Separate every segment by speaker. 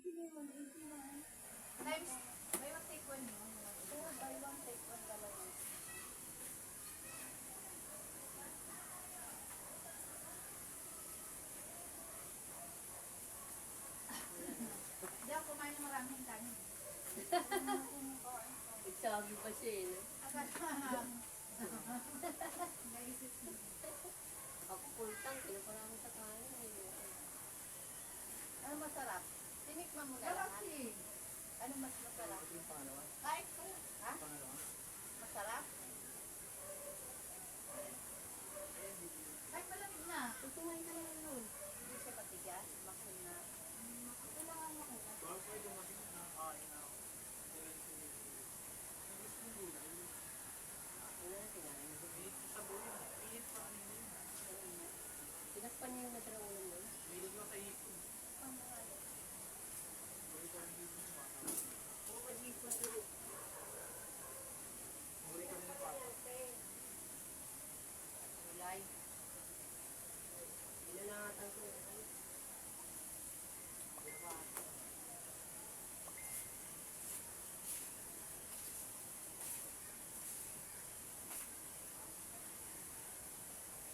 Speaker 1: Times, buy one take one mo.
Speaker 2: Oo, buy one, take one dalawa.
Speaker 1: Hindi ako kumain ng maraming kanin.
Speaker 3: Nagsabi pa siya eh. No?
Speaker 1: Naisip ko.
Speaker 3: Ako full tank, pinaparami sa kain.
Speaker 2: Ano masarap? Tinikman mo na
Speaker 1: Sarap
Speaker 2: lahat.
Speaker 1: eh.
Speaker 2: Ano mas masarap?
Speaker 4: Yung pangalawa.
Speaker 1: Kahit ko.
Speaker 2: Ha?
Speaker 4: Pangalawa.
Speaker 2: Masarap?
Speaker 1: Kahit malamig na.
Speaker 3: Tutumain ka naman nun.
Speaker 2: Hindi siya matigas, makina.
Speaker 1: Kailangan mo ko.
Speaker 4: Bago kayo dumating na nakain na ako. Gusto mo gulay.
Speaker 3: Ano na kinain?
Speaker 4: Pilit sa buhay. Pilit pa ano yun.
Speaker 3: Tinakpan niya yung natirang ulam nun.
Speaker 4: Pilit lang sa ipon. Buri ko rin dito sa bata.
Speaker 3: Oo, mag-ipon dito.
Speaker 4: Buri ko rin yung bata.
Speaker 2: Gulay.
Speaker 3: Inanangatan ko.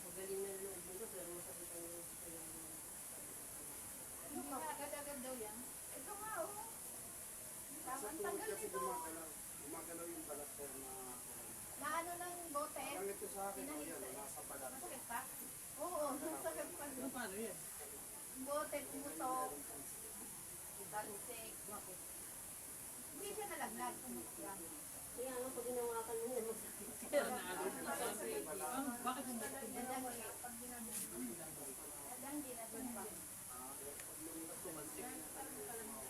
Speaker 3: Magaling na loob nito pero masakit ang
Speaker 1: Hindi na agad-agad daw yan.
Speaker 2: Ito nga, oh.
Speaker 5: Sa
Speaker 2: Ang
Speaker 5: tuhod
Speaker 2: tagal
Speaker 5: kasi
Speaker 2: nito.
Speaker 5: gumagalaw yung balat sir na
Speaker 2: Na ano ng bote?
Speaker 5: ang ito sa akin o yan, nasa balat.
Speaker 1: Masakit pa?
Speaker 2: Oo, sakit pa.
Speaker 4: Ano paano yan?
Speaker 2: Bote, pumutok. Tansik.
Speaker 1: Hindi siya nalaglag. Pumutok lang.
Speaker 3: kaya ano pag ginawakan mo yan masakit siya.
Speaker 4: Bakit hindi?
Speaker 1: Pag ginagawa.
Speaker 2: Hindi na doon pa.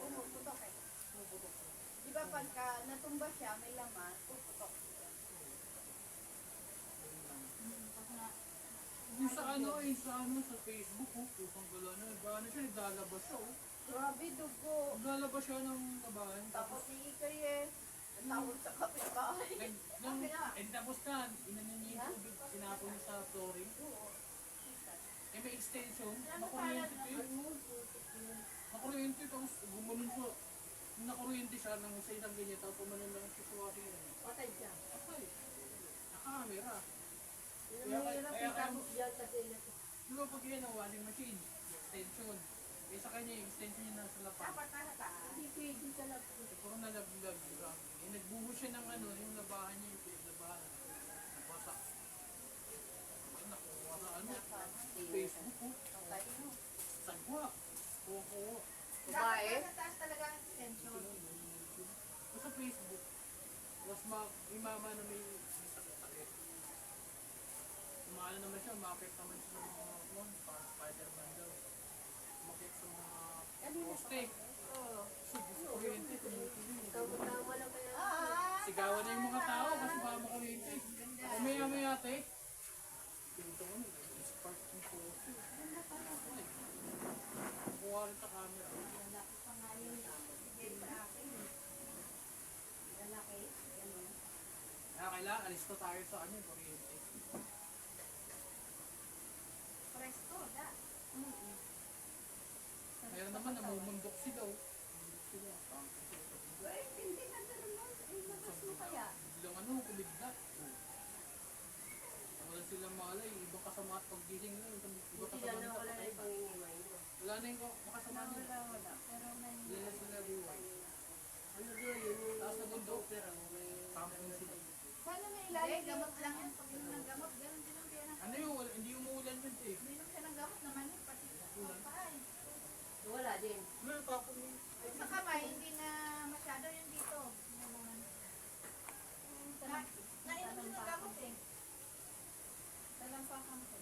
Speaker 2: Pumutok eh. Di ba pagka natumba siya, may laman, puputok.
Speaker 4: Yung sa ano eh, sa Facebook oh, kusang gala na, gana siya, naglalabas siya oh.
Speaker 2: Grabe, dugo.
Speaker 4: Naglalabas siya ng kabahan.
Speaker 2: Tapos si Ikay eh. Tawag sa kapitbahay.
Speaker 4: Tapos na, inanin niya yung tubig, sinapon niya sa flooring. Eh may extension, nakuryente ito eh. Nakuryente, tapos gumanon siya. Nung nakuryente siya, nang sa isang ganyan, tapos pumanon lang siya sa washing rin.
Speaker 3: Patay siya.
Speaker 4: Okay, naka-camera.
Speaker 3: Mahirap yung tapos dyan kasi
Speaker 4: Di ba pag yan ang washing machine, extension. Eh sa kanya yung extension niya nasa lapang.
Speaker 1: Dapat nasa taas.
Speaker 3: hindi pwede sa lap.
Speaker 4: Eh puro nalaglag, diba? Eh nagbuhos siya ng ano, yung labahan niya, yung pinaglabahan. Nagwasak. Ay nakuha sa ano, Facebook oh. Sagwa. Oo.
Speaker 1: Dapat nasa taas talaga ang extension.
Speaker 4: Sa Facebook, was yung mama na may sakit-sakit. Umaano naman siya, umakit naman siya ng mga parang Spider-Man daw. Umakit sa mga poste.
Speaker 2: Oo.
Speaker 4: Kuryente, tumutuloy.
Speaker 3: Tama lang kaya.
Speaker 4: Sigawan na yung mga tao kasi baka makuryente. Umaya-maya ate. Pinto ko na, spark yung poste. Kuha rin sa camera.
Speaker 2: Lalaki pa nga yun. Bigay sa akin. Lalaki. Ganun.
Speaker 4: Kaya kailangan, alis na tayo sa ano, kuryente.
Speaker 1: Presto, da.
Speaker 4: Mayroon naman, namumundok sila oh.
Speaker 2: Ay, hindi na naman. Ay, labas mo kaya.
Speaker 4: Biglang ano, kumiglat. Wala silang malay, ibang kasama at paggising nila, ibang
Speaker 3: Hindi
Speaker 4: kasama
Speaker 3: sila na
Speaker 4: nila
Speaker 3: wala na
Speaker 4: patay.
Speaker 3: yung pangingimay mo.
Speaker 4: Wala na yung makasama nila.
Speaker 2: Wala. Pero may...
Speaker 4: Wala na sila buhay.
Speaker 3: Ano doon yun?
Speaker 4: Tapos na bundok, camping sila.
Speaker 2: Sana may
Speaker 1: Hindi,
Speaker 2: ilalim
Speaker 1: gamot lang yan. Pag inom ng gamot, ganun din ang pera.
Speaker 4: Ano yun, hindi umuulan yun eh.
Speaker 1: Uminom siya ng gamot naman yun, pati paay.
Speaker 3: Wala din.
Speaker 4: Meron pa ako yun.
Speaker 1: Sa kamay, hindi na masyado yun dito. Nainom din ng gamot eh.
Speaker 2: Talampakan ko.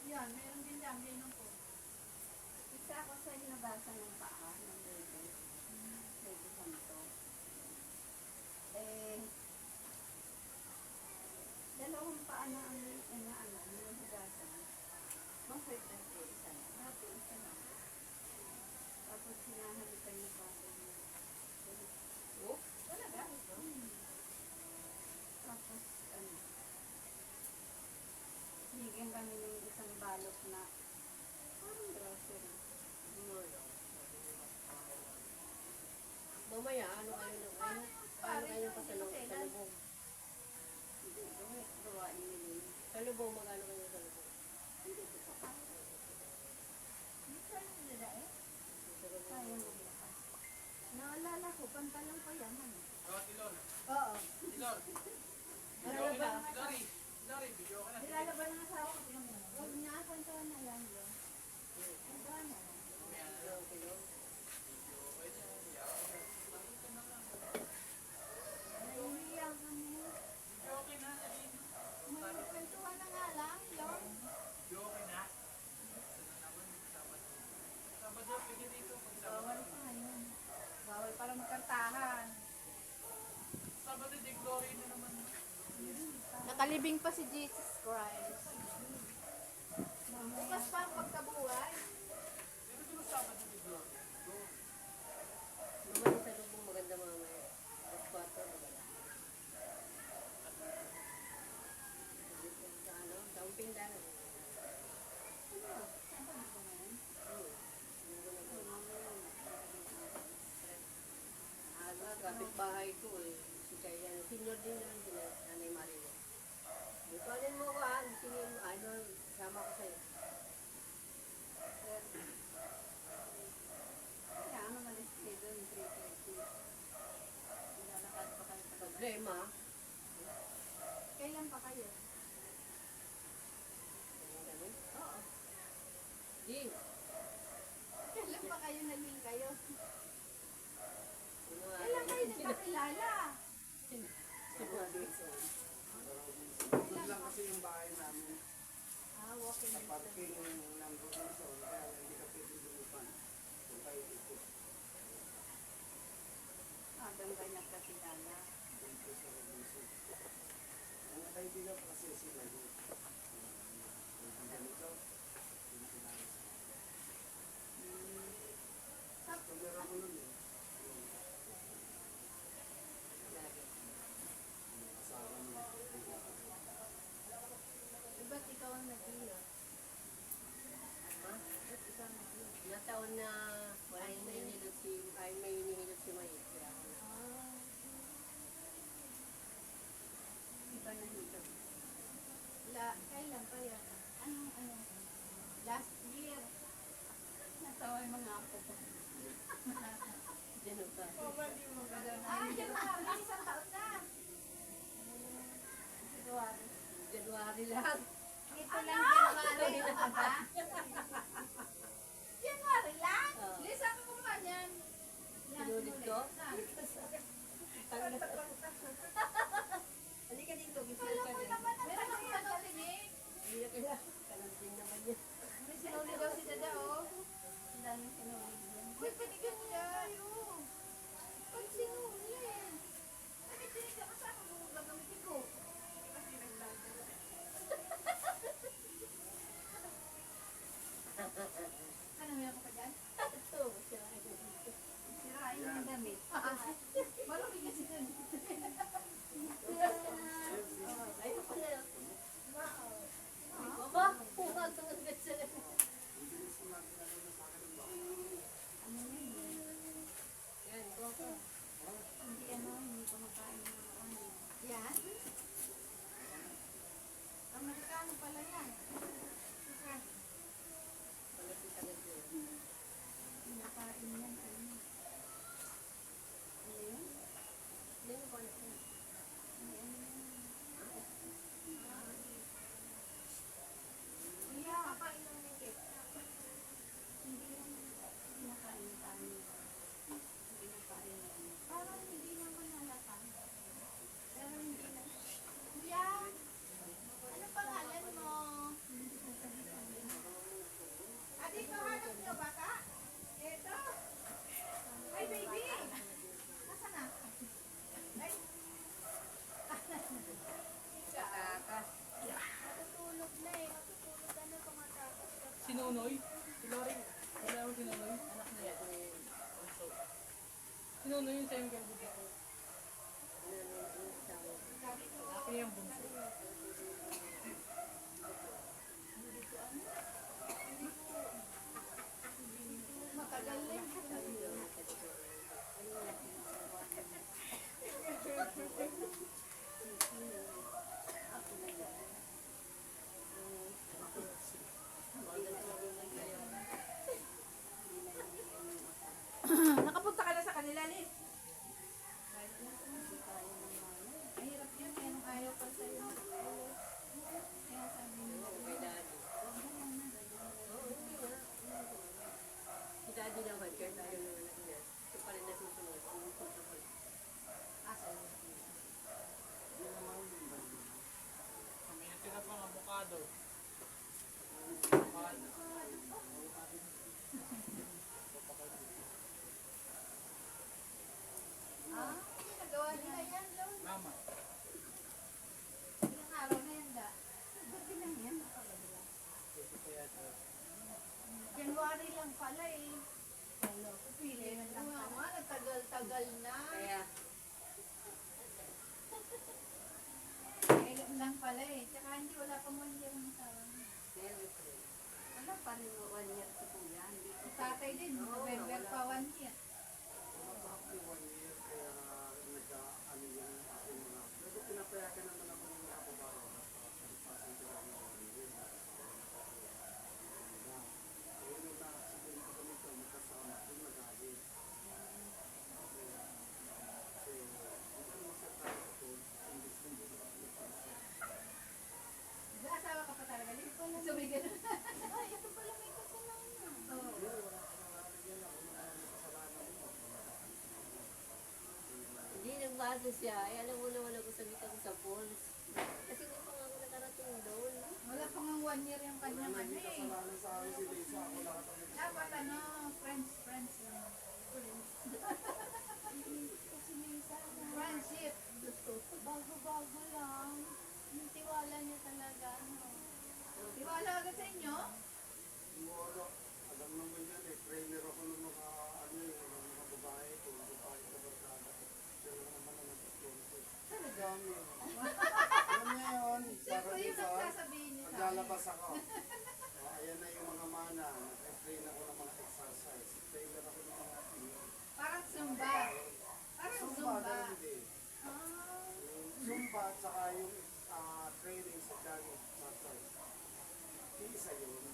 Speaker 1: Yan, meron din dyan, ginom ko.
Speaker 2: Isa ako sa hinabasan ng paa ng baby. Baby santo. Eh, dalawang paa na ang hinahugasan. Mag-hurt ko isa na. Happy isa na. Tapos hinahalikan niya pa ako.
Speaker 1: Oh, talaga?
Speaker 2: Tapos, bigyan kami ng isang balot na parang grocery.
Speaker 3: Mamaya, ano kayo ng ano? Ano kayo pasalubong?
Speaker 2: Hindi, gawain nila.
Speaker 3: Salubong, magkano kayo salubong?
Speaker 2: Hindi ko pa kaya.
Speaker 1: Minsan nila eh.
Speaker 2: Kaya mo ba? Naalala ko, pantalon ko yan. Ano?
Speaker 4: Oh, Tilor.
Speaker 2: Oo.
Speaker 4: Tilor. Video ka na. Tilori. Tilori, video ka na.
Speaker 1: Nilalaban ng asawa ko. Tingnan mo.
Speaker 2: Huwag niya, pantalon na yan. Yun. Ang dami.
Speaker 3: Ilang kilo?
Speaker 2: Naiiyak kami.
Speaker 4: Video okay na.
Speaker 2: May kwentuhan na nga lang. Yun.
Speaker 4: Video okay na. Sabado, pwede dito.
Speaker 1: Bawal pa ngayon. Bawal para magkantahan.
Speaker 4: Sabado, di glory na naman.
Speaker 1: Nakalibing pa si Jesus Christ. Bukas pa ang pagkabuhay.
Speaker 4: Dito dito Sabado, di glory.
Speaker 3: Naman yung salubong maganda mamaya. Mas 4 maganda. Dito sa ano? Sa umpindan. Kapit-bahay ko eh. Si Kaya, senior din naman sila, Nanay Marilo. Ikanin mo ko ha, singin, ano, sama ko sa'yo.
Speaker 2: Kaya ano malis kayo doon, 3:30. Lalakad pa kayo pa.
Speaker 3: Problema,
Speaker 2: Kailan pa kayo?
Speaker 3: ganun.
Speaker 2: Oo.
Speaker 3: Di,
Speaker 2: Kailan pa kayo naging kayo?
Speaker 3: ano nga,
Speaker 2: Kailan kayo nagkakilala?
Speaker 5: Doon lang kasi yung bahay namin
Speaker 2: Walking
Speaker 5: sa
Speaker 2: distance.
Speaker 5: parking ng Robinson, kaya hindi ka pwede lumupan. Kung tayo dito,
Speaker 2: Doon kayo nagkakilala.
Speaker 5: dito sa Robinson. Ang kaibigan ko kasi sila yun. Yung ganito, yung pinayos. Sakto meron ko nun eh. Yung asawa niya.
Speaker 2: Ba't ikaw ang nag-iyak?
Speaker 3: ha?
Speaker 2: Ba't ikaw ang nag-iyak?
Speaker 3: Nataon na may hinihilot si May. Kaya ako na.
Speaker 2: Iba na dito. Kailan pa yan? Ano? Last year. Natawa yung mga ako ko.
Speaker 3: Ganun pa.
Speaker 2: Yan na. Isang taon na. February.
Speaker 3: January lang.
Speaker 2: Ito lang January na ba? January lang?
Speaker 3: Oo.
Speaker 2: Lisa, ano ko ba yan?
Speaker 3: Sinulit ko?
Speaker 2: Halika dito, gisal ka din. Meron kang ano, tinig?
Speaker 3: Hindi kaya. Kanan din naman yan.
Speaker 2: May sinuli daw si Dada, oh. Ang daming sinuli dyan. Uy, panigan niya. Pag sinuli. Bakit tinig ka kasama mo gagamitin ko? Kasi nagdadala. Ano, meron ka pa dyan?
Speaker 3: Ito, siya.
Speaker 2: Sirain yung damit. Malaki kasi dyan.
Speaker 3: Ay, ako na. Baba, pumasok ang gasa.
Speaker 2: Ano yun?
Speaker 3: Yan, go ka.
Speaker 2: Hindi kumakain ng ano. Yan? Amerikano pala yan. Saka,
Speaker 3: Palapit agad yun.
Speaker 2: pinakain yan. Ano yun?
Speaker 3: Hindi mo pa na.
Speaker 2: Kuya, kakain ng nekit. Hindi yan pinakain tayo. Pinakain yan. Parang hindi naman halata. Pero hindi na. Kuya, ano pangalan mo? Dito hanap niyo bata? Ito. Ay, baby! Nasaan na? Ay.
Speaker 3: Kaka.
Speaker 2: Matutulog na eh. Matutulog ka na tumatapos ka pa.
Speaker 4: Si Nonoy. Si Lori. Wala mo si Nonoy. Anak niya. Si Nonoy yung sa'yo kaya buti ko. Akin yung bunso.
Speaker 2: Matagal na yun.
Speaker 1: pala eh.
Speaker 2: Hello.
Speaker 1: Pili
Speaker 2: Pili
Speaker 1: lang
Speaker 2: lang
Speaker 1: pala. Nagtagal-tagal na.
Speaker 3: Kaya,
Speaker 1: Kailan lang pala eh. Tsaka hindi, wala pang 1 year ang asawa niya.
Speaker 3: meron pa rin. Wala pa rin 1 year si kuya. Hindi pa
Speaker 1: Ang tatay din,
Speaker 3: Oo,
Speaker 1: November
Speaker 3: wala
Speaker 1: pa 1 year.
Speaker 5: Wala pa ako yung 1 year, kaya nagka-ano yung aking mga... Pero pinapayagan naman ako ng mga babae. Palipasan ko lang yung 1 year. Kaya nung na-accident ko nito, magkasama ko nag-agi. Kasi, hindi naman sa tayo ito, imbis na hindi ko
Speaker 1: May asawa ka pa talaga. Hindi ko lang sabi ganun.
Speaker 2: Ay, ito pala may kasalanan.
Speaker 1: Oo.
Speaker 5: wala ka nang yan. Ako na ang kasalanan mo.
Speaker 3: Hindi nagbasa siya. Ay, alam mo naman ako sabi ko sa falls. Kasi hindi pa nga ako nakarating doon.
Speaker 1: Wala pang 1 year yung
Speaker 5: Wala
Speaker 1: kanyang
Speaker 5: na
Speaker 1: ano
Speaker 5: hindi
Speaker 1: eh.
Speaker 5: kasalanan sa akin si Lisa. Ako lahat ang
Speaker 1: Dapat ano, friends lang.
Speaker 2: Kasi minsan,
Speaker 1: Friendship.
Speaker 2: bago-bago lang. Yung tiwala niya talaga, no?
Speaker 1: Tiwala agad sa inyo?
Speaker 5: Siguro, alam naman yan eh. Trainer ako ng mga ano eh, ng mga babae. Kung babae ka barkada. Siya lang naman ang nag-sponsor. Talaga mo. Alam niya yun.
Speaker 1: Siyempre
Speaker 5: Sarap
Speaker 1: yun ang
Speaker 5: isa.
Speaker 1: sasabihin niyo sa akin.
Speaker 5: Maglalabas ako. Ayan na yung mga mana. Nag-train ako ng mga exercise. Trainer ako ng mga
Speaker 1: Parang Zumba. Parang Zumba.
Speaker 5: ganun din.
Speaker 1: Ah.
Speaker 5: Yung Zumba at saka yung training sa jogging exercise. Isa yun.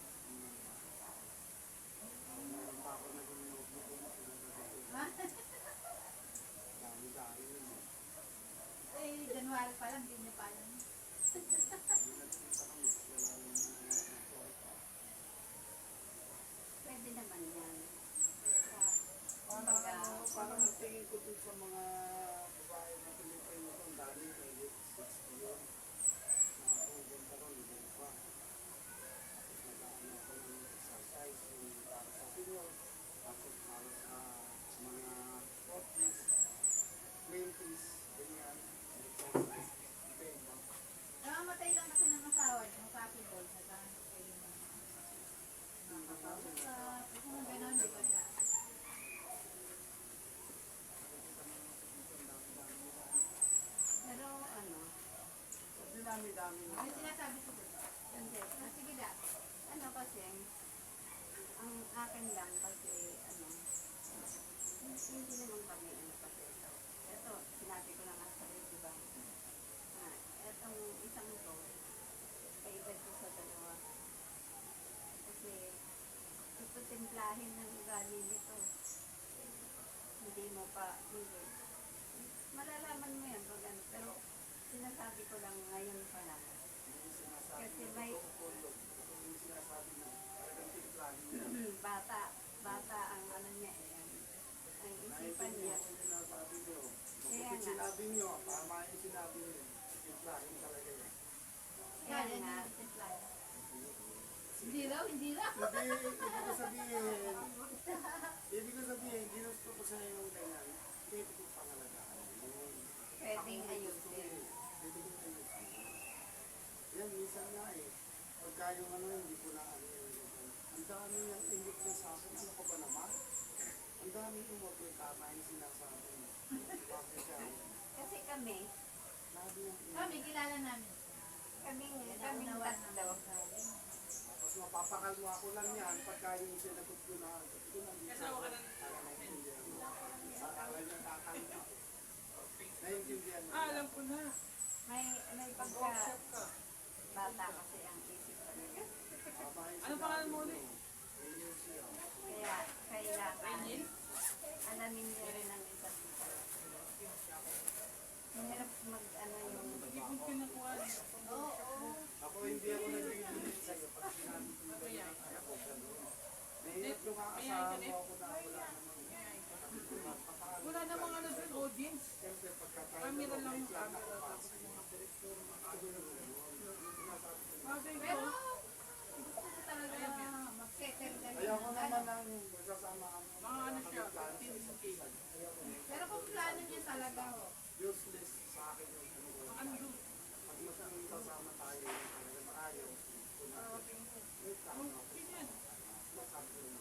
Speaker 5: Meron pa ako naging notebook ko na pinag-notebook. Dami-dami yun.
Speaker 1: Eh, January pa lang, hindi niyo pa alam.
Speaker 5: Hindi nakikita kami. Wala naman yung
Speaker 3: Pwede naman yan.
Speaker 5: Parang ang tingin ko dun sa mga babae na Pilipino ko, ang dami may lip 60 yun. Nakakaganda ron, hindi pa. Tapos nag-ano ako ng exercise, yung para sa senior, tapos para sa mga 40s, 20s, ganyan, exercise. Iba-iba.
Speaker 1: Namamatay lang kasi ng asawa niyo, possible. Naghahanap kayo ng makakausap. Kung gano'n, di ba na?
Speaker 3: Pero ano,
Speaker 5: Kasi dami-dami na.
Speaker 1: May sinasabi ko doon.
Speaker 3: hindi.
Speaker 1: Ah, sige da.
Speaker 3: Ano kasi, ang akin lang kasi, ano, hindi naman kami, ano kasi ito. Ito, sinabi ko lang sa rin, di ba? Itong isang ito, kaibat ko sa dalawa. Kasi, ito timplahin ng ugali nito. Hindi mo pa, hindi. Malalaman mo yan pag ano, pero sinasabi ko lang ngayon pa lang.
Speaker 5: Yung sinasabi
Speaker 3: Kasi
Speaker 5: mo,
Speaker 3: may-
Speaker 5: tungkol, yung sinasabi mo, talagang timplahin niya.
Speaker 3: bata ang ano niya eh, ang isipan niya.
Speaker 5: Naiintindihan ko yung sinasabi niyo.
Speaker 3: Kaya
Speaker 5: Kapag
Speaker 3: nga.
Speaker 5: sinabi niyo, tama yung sinabi niyo. Timplahin talaga yan.
Speaker 3: Kaya
Speaker 1: Yan
Speaker 3: nga,
Speaker 1: yung supply. Hindi raw, hindi raw.
Speaker 5: Hindi, ibig ko sabihin, ginusto ko sa yung ganyan. Pwede kong pangalagaan. Yun.
Speaker 3: pwedeng
Speaker 5: Ako,
Speaker 3: ayusin.
Speaker 5: Pwede kong ayusin. Yan, minsan nga eh. Pagka yung ano, hindi ko na ano yung ganyan. Ang dami niyang imot niya sa akin. Ano ko ba naman? Ang dami imot yung tama yung sinasabi mo. Bakit siya?
Speaker 3: Kasi kami,
Speaker 5: Labi yung imot.
Speaker 1: Kami, kilala namin.
Speaker 3: kaming
Speaker 1: Naunawan
Speaker 3: tatlo.
Speaker 1: namin.
Speaker 5: Tapos mapapakalma ko lang yan pagka yung sinagot ko na sabi ko lang
Speaker 4: Kasi ako ka ng...
Speaker 5: para naiintindihan mo. Akala niya kakalma. Naiintindihan mo.
Speaker 4: Alam ko na.
Speaker 3: May pagka
Speaker 4: Workshop ka.
Speaker 3: bata kasi ang isip ko nila.
Speaker 4: Ano pangalan mo ulit?
Speaker 3: Kaya kailangan alamin niyo rin ang isa't isa. Mahirap mag-ano yung
Speaker 4: Hindi ko kinukuha.
Speaker 1: Oo.
Speaker 5: Ako hindi ako nagbibigit sa'yo pag sinabi ko na yung anak ko gano'n. Nahirap yung asawa ako na wala namang
Speaker 4: Wala namang ano doon, audience.
Speaker 5: Siyempre pagkatayo
Speaker 4: Camera lang yung
Speaker 5: lang
Speaker 4: camera.
Speaker 5: ako.
Speaker 4: Tapos yung mga director, mga
Speaker 5: Sinasabi ko na.
Speaker 4: bagay
Speaker 1: Pero,
Speaker 4: ko.
Speaker 1: gusto ko talaga mag-settle ka
Speaker 5: Ayaw ko naman
Speaker 1: ano.
Speaker 5: ang magsasama ang
Speaker 4: Mga ano siya,
Speaker 5: plano sa
Speaker 4: 15K.
Speaker 5: isa't isa. Ayaw ko na.
Speaker 1: Pero kung plano niya talaga, ho.
Speaker 5: Useless sa akin yung ano ko.
Speaker 4: Ano doon?
Speaker 5: Pag magsasama tayo, talaga maayos. Wait lang, no?
Speaker 4: Okay yan.
Speaker 5: Masabi ko na.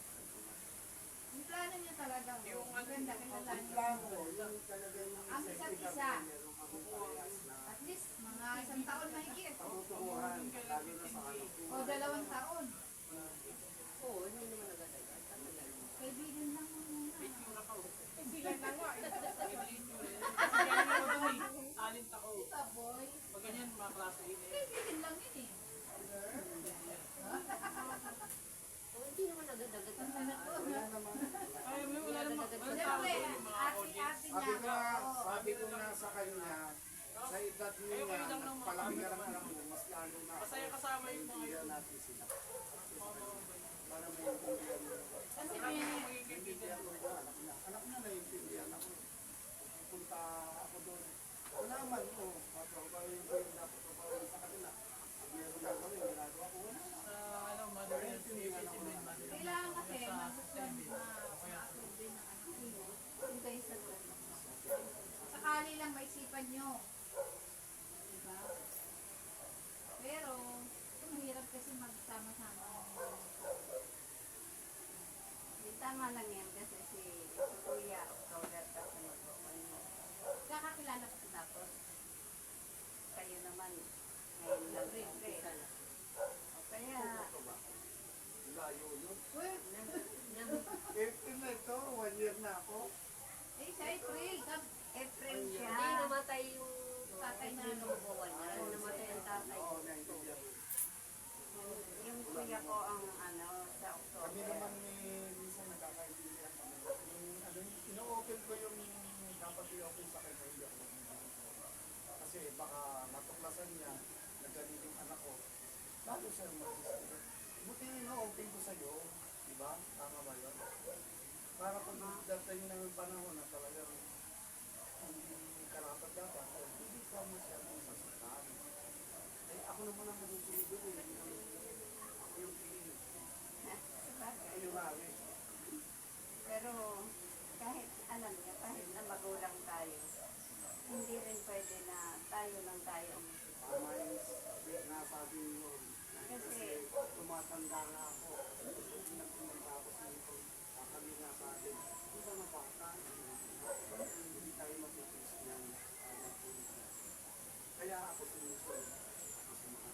Speaker 1: Maganda, kilala
Speaker 5: Ang
Speaker 1: niyo.
Speaker 5: plano, yung talaga yung
Speaker 1: Ang isa't
Speaker 5: safety
Speaker 1: isa.
Speaker 5: na meron kami parehas na
Speaker 1: At least, mga isang taon mahigit.
Speaker 5: patutunguhan, lalo na sa anak ko.
Speaker 1: O 2 taon.
Speaker 3: Oo, hindi naman agad-agad. Tama lang.
Speaker 1: Kaibigan lang mo muna.
Speaker 4: May tura ka. Sila na nga. Kaya nga ako dun eh. Talent ako.
Speaker 1: Ito, boy.
Speaker 4: Pag ganyan, mga klase yun eh.
Speaker 1: Kaibigan lang yun eh.
Speaker 3: Oo, hindi naman agad-agad.
Speaker 5: Wala naman.
Speaker 4: Ay, wala namang
Speaker 1: Siyempre,
Speaker 4: sabi yung mga audience.
Speaker 1: ate-ate niya.
Speaker 5: Sabi ko nga sa kanya, sa edad niya, palaki ka ng anak mo, mas lalo na
Speaker 4: Masaya kasama yung mga
Speaker 5: intindihan
Speaker 4: yun.
Speaker 5: natin sila. Para may intindihan mo.
Speaker 1: Kasi
Speaker 4: Marami
Speaker 1: may,
Speaker 4: akong maging kaibigan.
Speaker 5: Intindihan mo ba? Anak niya naiintindihan ako. Pupunta ako doon. Wala man, papagawin ko yung dapat papagawin sa kanila. Pag meron lang kami, ginagawa ko, wala na.
Speaker 4: Sa ano, mother and citizen, mother and
Speaker 1: kailangan kasi
Speaker 4: sa
Speaker 1: mag-approve
Speaker 4: system.
Speaker 1: din ng anak niyo.
Speaker 3: Kung kayo sa
Speaker 1: Sakali lang maisipan nyo. Diba? Pero, ito mahirap kasi magsama-sama.
Speaker 3: tama lang yan kasi si Kuya October kasi mag-ano.
Speaker 1: Kakakilala ko sa
Speaker 3: Tapos, kayo naman, ngayon lang rin. O kaya,
Speaker 5: Ito ba? Layo yun.
Speaker 1: Uy,
Speaker 5: April na ito, 1 year na ako.
Speaker 1: eh, sa April.
Speaker 3: April
Speaker 5: Ay,
Speaker 3: siya.
Speaker 5: yan.
Speaker 3: Hindi namatay yung
Speaker 1: Tatay na.
Speaker 3: buwan niya. Nung namatay ang tatay.
Speaker 5: Oo, naintindihan ko.
Speaker 3: Yung kuya ko ang ano, sa
Speaker 5: Kami
Speaker 3: October.
Speaker 5: naman ni minsan nagkakaintindihan kami. Yung ano, ino-open ko yung dapat i-open sa kanya, hindi ako nag-open. Kasi baka matuklasan niya na ganun yung anak ko. Lalo siya mag-isip. Buti ino-open ko sa'yo, di ba? Tama ba yun? Para pag dating ng panahon na talagang hindi karapat dapat, hindi ka masyadong sasaktan. Eh, ako naman ang manusunod doon eh. Ako yung pili. Ayun nga eh.
Speaker 3: Pero kahit alam niya, kahit na magulang tayo, hindi rin pwede na tayo lang tayo ang
Speaker 5: Tama yung sinasabi mo. Kasi tumatanda na ako. Hindi na tumatapos nito. Kami nga sa atin. Hindi ba mabata? Hindi tayo mapipis ng kaya ako sinusunod. Ako sa mga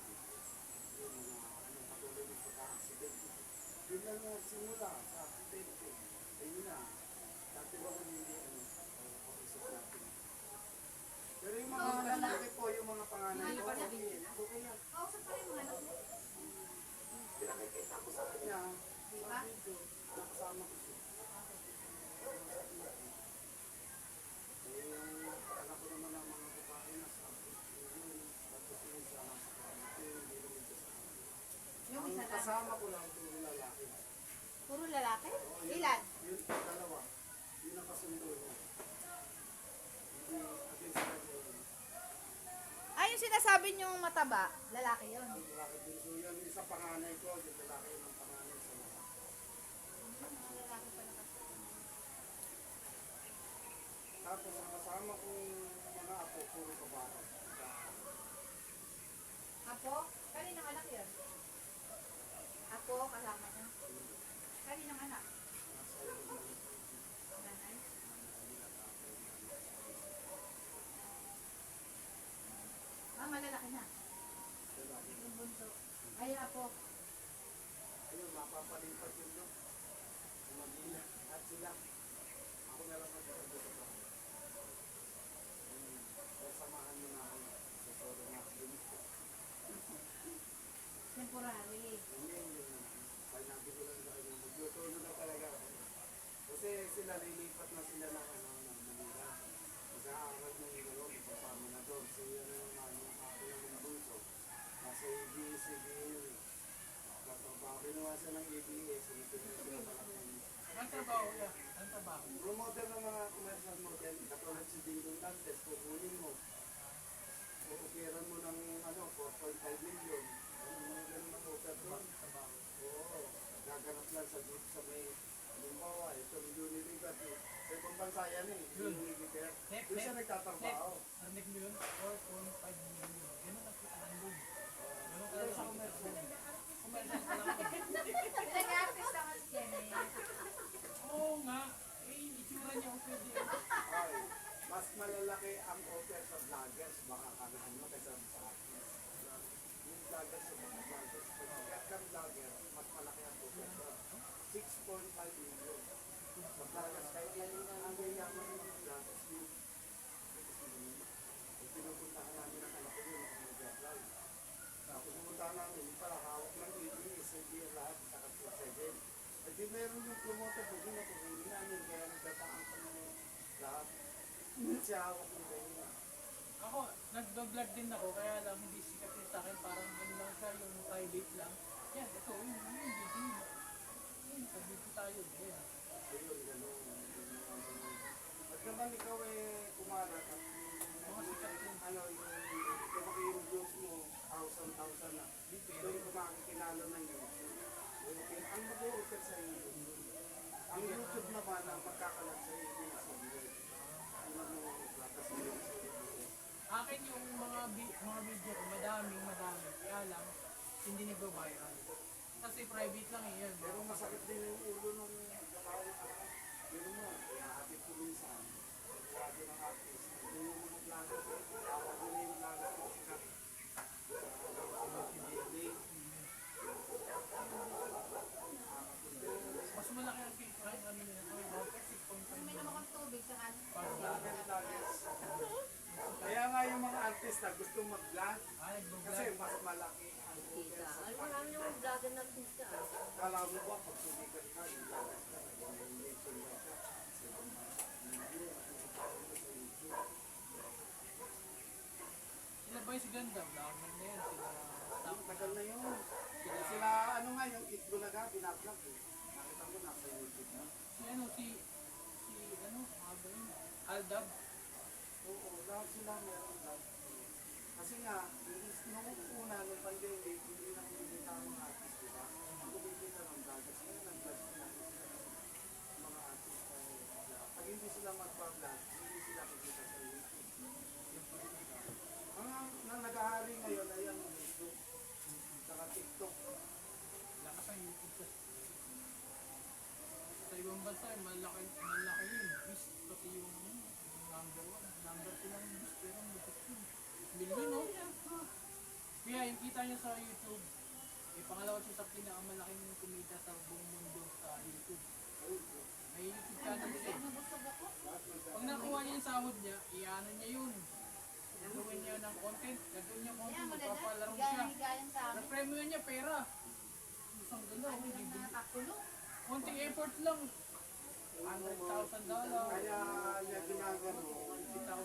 Speaker 5: yung mga patuloy ng pagka-aksidente. Yun lang nga simula sa aksidente. Ayun na. Dati ba kung hindi pag-isip natin. Pero yung mga lalaki po, yung mga panganay ko, okay yan.
Speaker 1: Kausap pa rin mga anak mo.
Speaker 5: Pinakikita ko sa kanya.
Speaker 1: Di ba?
Speaker 5: Nakasama ko siya. Eh, yung anak ko naman ang mga babae na sa akin. Tapos yung sa hindi naman siya sa akin.
Speaker 1: Yung
Speaker 5: Ang
Speaker 1: isa lang.
Speaker 5: kasama ko lang yung lalaki.
Speaker 1: Puro lalaki?
Speaker 5: Oo, yun-
Speaker 1: Ilan?
Speaker 5: Yun, dalawa. Yun ang kasundo ko. Hindi, against ka yun.
Speaker 1: Ah, yung sinasabi niyong mataba, lalaki yun.
Speaker 5: Ang lalaki din. So yun, isa panganay ko, yung lalaki ng panganay sa mga.
Speaker 1: Mga lalaki pala kasi.
Speaker 5: Tapos ang kasama kong mga apo, puro babae.
Speaker 1: Apo? Kaninang anak yun? Apo, kasama niya. Kaninang anak? Nanay? Ah, malalaki na. Yung bunso. Ay, apo.
Speaker 5: Ayun, mapapalipat yun no? Manila at sila. Ako na lang magkakaroon sa bahay. Samahan mo na ako sa solo na.
Speaker 1: Temporary.
Speaker 5: Sinabi ko lang sa kanya, maglutulo na talaga ako. Kasi sila lilipat na sila ng Manila. Mag-aaral ng ano, kasama na doon. So yan ang ako ng bunso. Nasa ABS-CBN. Katrabaho. Kinuha siya ng ABS. Sinipin siya malaking.
Speaker 4: Ang trabaho niya. Ang trabaho.
Speaker 5: Promoter ng mga commercial model. Katulad si Dingdong Dantes, kukunin mo. Kukupiran mo ng 4.5 million. Ano mga ganun ng offer doon?
Speaker 4: Trabaho.
Speaker 5: Oo. Gaganap lang sa group sa may Lumbawa. Itong Unilever. Sa ibang bansa yan eh. Unilever. Doon siya nagtatrabaho.
Speaker 4: Narinig mo yun? 4.5 million. Ganun ang kita ng boom. Ganun
Speaker 5: Pero
Speaker 4: ka
Speaker 5: sa
Speaker 4: lang.
Speaker 5: commercial.
Speaker 4: Commercial pa lang.
Speaker 1: Nag-artist ako siya eh.
Speaker 4: Oo nga. Eh, itsura
Speaker 5: Pero yung promoter ko, hindi na ko hindi namin, kaya nagdataan ko ng lahat. Siya hawak ng ganyan.
Speaker 4: Ako, nag-vlog din ako, kaya lang hindi sikat yun sa akin, parang ano lang siya, yung private lang. Yan, ito, yung video. Yun, sa video tayo, yan.
Speaker 5: Ayun, gano'n. At naman ikaw kumalat at
Speaker 4: Mga sikat yun.
Speaker 5: lumaki yung views mo, 1,000 na.
Speaker 4: Di
Speaker 5: Ito
Speaker 4: pero,
Speaker 5: yung kumakikinalo ng YouTube. Okay, ang mag-o-offer sa YouTube. Ang YouTube naman ang magkakalat sa iyo na sa video. Ano mo, lakas mo yung sa YouTube.
Speaker 4: akin yung mga video ko, madami. Kaya lang, hindi nag-viral. Kasi private lang eh, yan.
Speaker 5: Pero masakit din yung ulo nung babae na pero mo, iahatid ko minsan. Lagi ng artist. Hindi mo mag-vlogger sa iyo. Tawag mo na yung vlogger sa sikat.
Speaker 4: Mas malaki ang picture ang ano nila, about 6.5
Speaker 1: May naman akong tubig sa kan.
Speaker 5: Kaya nga yung mga artista gusto mag-vlog
Speaker 4: nag-vlog.
Speaker 5: kasi mas malaki ang
Speaker 2: Kita.
Speaker 5: offer sa
Speaker 2: Ay, marami yung vlogger na pista.
Speaker 5: Kala mo ba pag sumikat ka, vlogger ka, nag-donation ka,
Speaker 4: Sila ba si Ganda? Vlogger na yan. Sila
Speaker 5: ang tagal na yun. Sila ano nga yung Itbulaga, binablog eh. Nakita ko nasa YouTube na.
Speaker 4: Aba yun? Aldab?
Speaker 5: Oo, lahat sila meron vlog. Kasi nga, nung una, nung pandemic, hindi na kumikita ang mga artist, di ba? Ang kumikita ng vlog. Kasi nga, nag-vlog sila mga artist. Pag hindi sila mag-vlog, hindi sila kikita sa YouTube. Ang nag-ahari ngayon ay ang Facebook, saka TikTok.
Speaker 4: Lakas ang YouTube ko. Sa ibang bansa, malaki yun. Bis, pati yung number 1. Number 2 lang yung bis, pero malapit yun. Million, no? Kaya yung kita nyo sa YouTube, pangalawa siya sa pinakamalaking kumita sa buong mundo sa YouTube. May YouTube channel siya.
Speaker 1: Nabusog ako.
Speaker 4: Pag nakuha niya yung sahod niya, iano niya yun. Gagawin niya ng content. Gagawin niya
Speaker 1: Kaya
Speaker 4: content,
Speaker 1: maganda.
Speaker 4: magpapalaro siya.
Speaker 1: Higayan sa amin.
Speaker 4: Na-premyo niya pera. Isang ganda,
Speaker 1: Ano lang
Speaker 4: hindi.
Speaker 1: nakakulong.
Speaker 4: Konting effort lang. $100,000.
Speaker 5: Kaya niya ginagano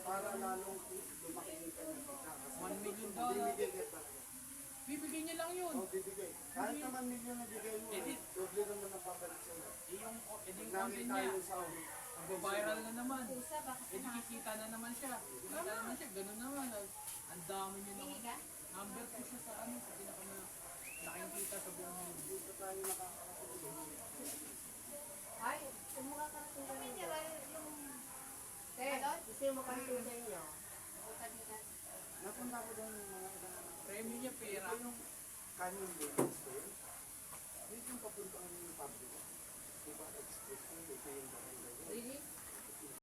Speaker 5: para lalong lumaki yung kanyang kita.
Speaker 4: $1 million.
Speaker 5: Bibigay ka talaga.
Speaker 4: Bibigyan niya lang yun.
Speaker 5: Bibigay. Kahit naman milyon na bigay mo, doble naman ang pabalik sa'yo.
Speaker 4: Yung content
Speaker 5: Nakita
Speaker 4: niya,
Speaker 5: yung sa
Speaker 4: mag-viral na naman.
Speaker 1: Pusa, baka
Speaker 4: Kikita na naman siya. Kikita naman siya, ganun naman. Ang dami niya naman.
Speaker 1: Higa.
Speaker 4: Number 2 siya sa sa pinaka kita sa buong mundo.
Speaker 5: dito tayo nakakakasuli.
Speaker 2: Ay, kung makakarating ka
Speaker 1: Kami
Speaker 2: ninyo.
Speaker 1: nila yung...
Speaker 2: Gusto yung makarating sa inyo.
Speaker 5: Napunta ko doon yung mga ilang
Speaker 4: Premyo niya pera.
Speaker 5: ito yung Canyon Ladies Store. Dito yung papuntaan yung pabrika. Diba express ko, ito yung barangay.
Speaker 2: Really?